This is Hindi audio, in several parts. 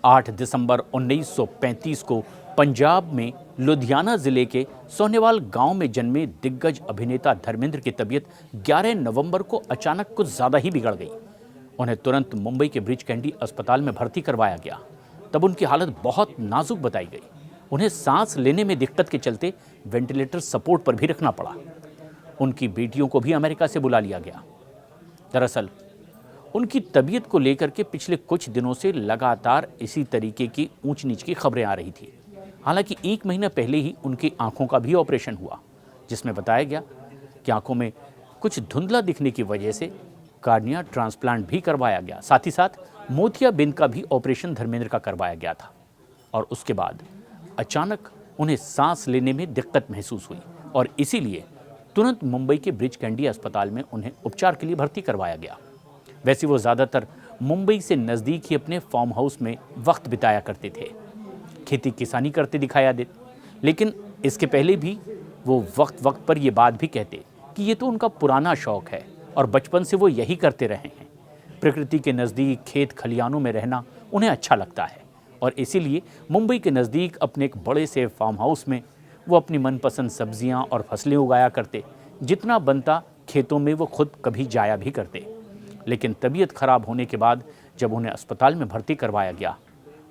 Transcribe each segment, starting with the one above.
8 दिसंबर 1935 को पंजाब में लुधियाना जिले के सोनेवाल गांव में जन्मे दिग्गज अभिनेता धर्मेंद्र की तबीयत 11 नवंबर को अचानक कुछ ज़्यादा ही बिगड़ गई। उन्हें तुरंत मुंबई के ब्रीच कैंडी अस्पताल में भर्ती करवाया गया। तब उनकी हालत बहुत नाजुक बताई गई। उन्हें सांस लेने में दिक्कत के चलते वेंटिलेटर सपोर्ट पर भी रखना पड़ा। उनकी बेटियों को भी अमेरिका से बुला लिया गया। दरअसल उनकी तबीयत को लेकर के पिछले कुछ दिनों से लगातार इसी तरीके की ऊंच नीच की खबरें आ रही थी। हालांकि 1 महीना पहले ही उनकी आंखों का भी ऑपरेशन हुआ, जिसमें बताया गया कि आंखों में कुछ धुंधला दिखने की वजह से कार्निया ट्रांसप्लांट भी करवाया गया। साथ ही साथ मोतियाबिंद का भी ऑपरेशन धर्मेंद्र का करवाया गया था और उसके बाद अचानक उन्हें सांस लेने में दिक्कत महसूस हुई और इसीलिए तुरंत मुंबई के ब्रीच कैंडी अस्पताल में उन्हें उपचार के लिए भर्ती करवाया गया। वैसे वो ज़्यादातर मुंबई से नज़दीक ही अपने फार्म हाउस में वक्त बिताया करते थे, खेती किसानी करते दिखाया देते, लेकिन इसके पहले भी वो वक्त पर ये बात भी कहते कि ये तो उनका पुराना शौक़ है और बचपन से वो यही करते रहे हैं। प्रकृति के नज़दीक खेत खलियानों में रहना उन्हें अच्छा लगता है और इसीलिए मुंबई के नज़दीक अपने एक बड़े से फार्म हाउस में वो अपनी मनपसंद सब्जियां और फसलें उगाया करते। जितना बनता खेतों में वो खुद कभी जाया भी करते। लेकिन तबीयत खराब होने के बाद जब उन्हें अस्पताल में भर्ती करवाया गया,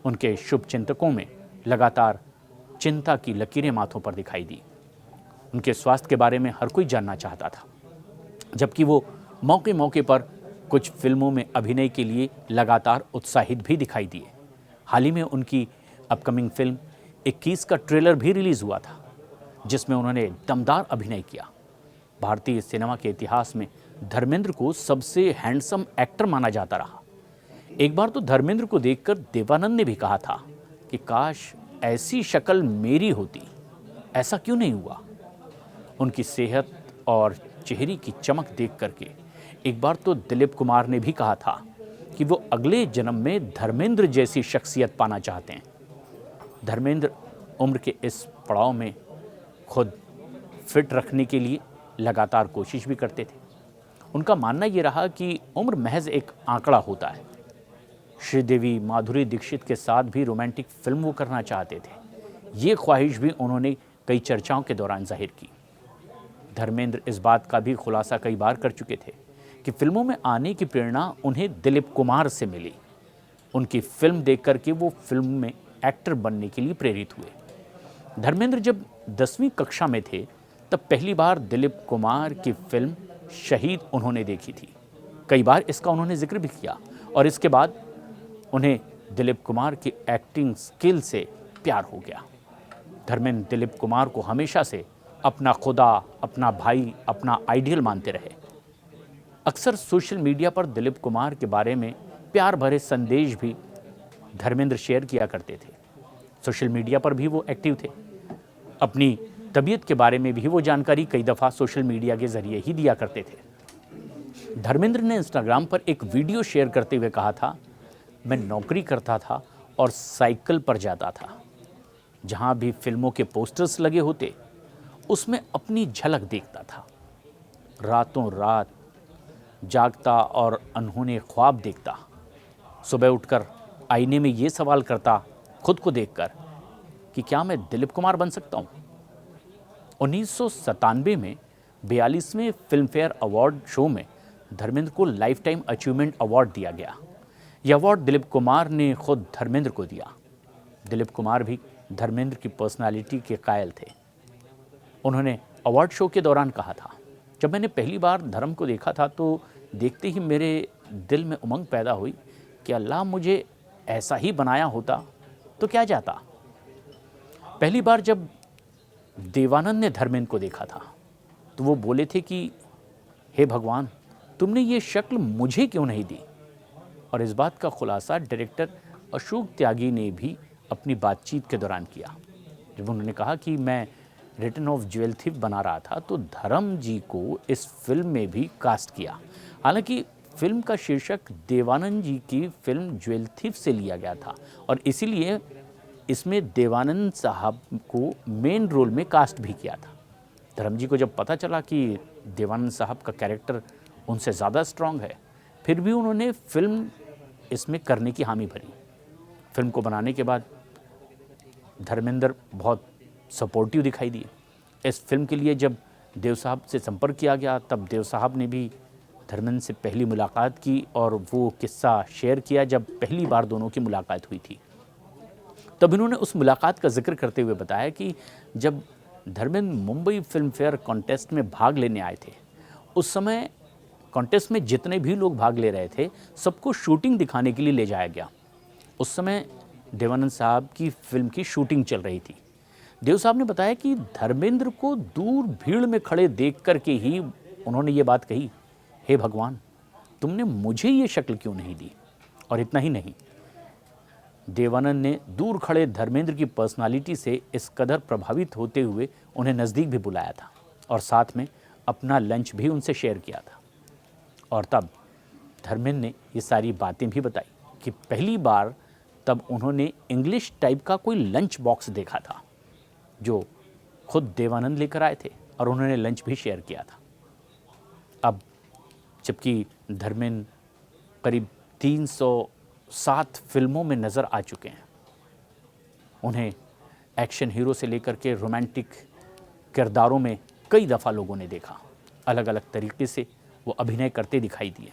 उनके शुभ चिंतकों में लगातार चिंता की लकीरें माथों पर दिखाई दी। उनके स्वास्थ्य के बारे में हर कोई जानना चाहता था, जबकि वो मौके मौके पर कुछ फिल्मों में अभिनय के लिए लगातार उत्साहित भी दिखाई दिए। हाल ही में उनकी अपकमिंग फिल्म 21 का ट्रेलर भी रिलीज़ हुआ था, जिसमें उन्होंने दमदार अभिनय किया। भारतीय सिनेमा के इतिहास में धर्मेंद्र को सबसे हैंडसम एक्टर माना जाता रहा। एक बार तो धर्मेंद्र को देखकर देवानंद ने भी कहा था कि काश ऐसी शक्ल मेरी होती। ऐसा क्यों नहीं हुआ? उनकी सेहत और चेहरे की चमक देख करके एक बार तो दिलीप कुमार ने भी कहा था कि वो अगले जन्म में धर्मेंद्र जैसी शख्सियत पाना चाहते हैं। धर्मेंद्र उम्र के इस पड़ाव में खुद फिट रखने के लिए लगातार कोशिश भी करते थे। उनका मानना ये रहा कि उम्र महज एक आंकड़ा होता है। श्रीदेवी, माधुरी दीक्षित के साथ भी रोमांटिक फिल्म वो करना चाहते थे। ये ख्वाहिश भी उन्होंने कई चर्चाओं के दौरान जाहिर की। धर्मेंद्र इस बात का भी खुलासा कई बार कर चुके थे कि फिल्मों में आने की प्रेरणा उन्हें दिलीप कुमार से मिली। उनकी फिल्म देख करके वो फिल्म में एक्टर बनने के लिए प्रेरित हुए। धर्मेंद्र जब 10वीं कक्षा में थे तब पहली बार दिलीप कुमार की फिल्म शहीद उन्होंने देखी थी। कई बार इसका उन्होंने जिक्र भी किया और इसके बाद उन्हें दिलीप कुमार की एक्टिंग स्किल से प्यार हो गया। धर्मेंद्र दिलीप कुमार को हमेशा से अपना खुदा, अपना भाई, अपना आइडियल मानते रहे। अक्सर सोशल मीडिया पर दिलीप कुमार के बारे में प्यार भरे संदेश भी धर्मेंद्र शेयर किया करते थे। सोशल मीडिया पर भी वो एक्टिव थे। अपनी तबीयत के बारे में भी वो जानकारी कई दफ़ा सोशल मीडिया के ज़रिए ही दिया करते थे। धर्मेंद्र ने इंस्टाग्राम पर एक वीडियो शेयर करते हुए कहा था, मैं नौकरी करता था और साइकिल पर जाता था। जहाँ भी फिल्मों के पोस्टर्स लगे होते उसमें अपनी झलक देखता था। रातों रात जागता और अनहोने ख्वाब देखता। सुबह उठकर आईने में ये सवाल करता खुद को देखकर कि क्या मैं दिलीप कुमार बन सकता हूँ। 1997 में 42वें फिल्म फेयर अवार्ड शो में धर्मेंद्र को लाइफ टाइम अचीवमेंट अवार्ड दिया गया। यह अवार्ड दिलीप कुमार ने खुद धर्मेंद्र को दिया। दिलीप कुमार भी धर्मेंद्र की पर्सनालिटी के कायल थे। उन्होंने अवार्ड शो के दौरान कहा था, जब मैंने पहली बार धर्म को देखा था तो देखते ही मेरे दिल में उमंग पैदा हुई कि अल्लाह मुझे ऐसा ही बनाया होता तो क्या जाता। पहली बार जब देवानंद ने धर्मेंद्र को देखा था तो वो बोले थे कि हे भगवान, तुमने ये शक्ल मुझे क्यों नहीं दी। और इस बात का खुलासा डायरेक्टर अशोक त्यागी ने भी अपनी बातचीत के दौरान किया, जब उन्होंने कहा कि मैं रिटर्न ऑफ ज्वेल थीफ बना रहा था तो धर्म जी को इस फिल्म में भी कास्ट किया। हालांकि फिल्म का शीर्षक देवानंद जी की फिल्म ज्वेल थीफ से लिया गया था और इसीलिए इसमें देवानंद साहब को मेन रोल में कास्ट भी किया था। धर्म जी को जब पता चला कि देवानंद साहब का कैरेक्टर उनसे ज़्यादा स्ट्रांग है, फिर भी उन्होंने फिल्म इसमें करने की हामी भरी। फिल्म को बनाने के बाद धर्मेंद्र बहुत सपोर्टिव दिखाई दिए। इस फिल्म के लिए जब देव साहब से संपर्क किया गया तब देव साहब ने भी धर्मेंद्र से पहली मुलाकात की और वो किस्सा शेयर किया जब पहली बार दोनों की मुलाकात हुई थी। तब इन्होंने उस मुलाकात का जिक्र करते हुए बताया कि जब Dharmendra Mumbai film fair contest में भाग लेने आए थे, उस समय कॉन्टेस्ट में जितने भी लोग भाग ले रहे थे सबको शूटिंग दिखाने के लिए ले जाया गया। उस समय देवानंद साहब की फिल्म की शूटिंग चल रही थी। देव साहब ने बताया कि धर्मेंद्र को दूर भीड़ में खड़े देख कर के ही उन्होंने ये बात कही, हे भगवान, तुमने मुझे ये शक्ल क्यों नहीं दी। और इतना ही नहीं, देवानंद ने दूर खड़े धर्मेंद्र की पर्सनालिटी से इस कदर प्रभावित होते हुए उन्हें नज़दीक भी बुलाया था और साथ में अपना लंच भी उनसे शेयर किया था। और तब धर्मेंद्र ने ये सारी बातें भी बताई कि पहली बार तब उन्होंने इंग्लिश टाइप का कोई लंच बॉक्स देखा था जो खुद देवानंद लेकर आए थे और उन्होंने लंच भी शेयर किया था। अब जबकि धर्मेंद्र करीब 307 फिल्मों में नज़र आ चुके हैं, उन्हें एक्शन हीरो से लेकर के रोमांटिक किरदारों में कई दफ़ा लोगों ने देखा, अलग अलग तरीके से वो अभिनय करते दिखाई दिए।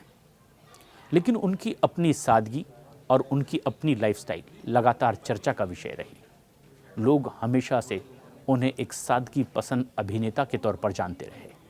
लेकिन उनकी अपनी सादगी और उनकी अपनी लाइफस्टाइल लगातार चर्चा का विषय रही। लोग हमेशा से उन्हें एक सादगी पसंद अभिनेता के तौर पर जानते रहे।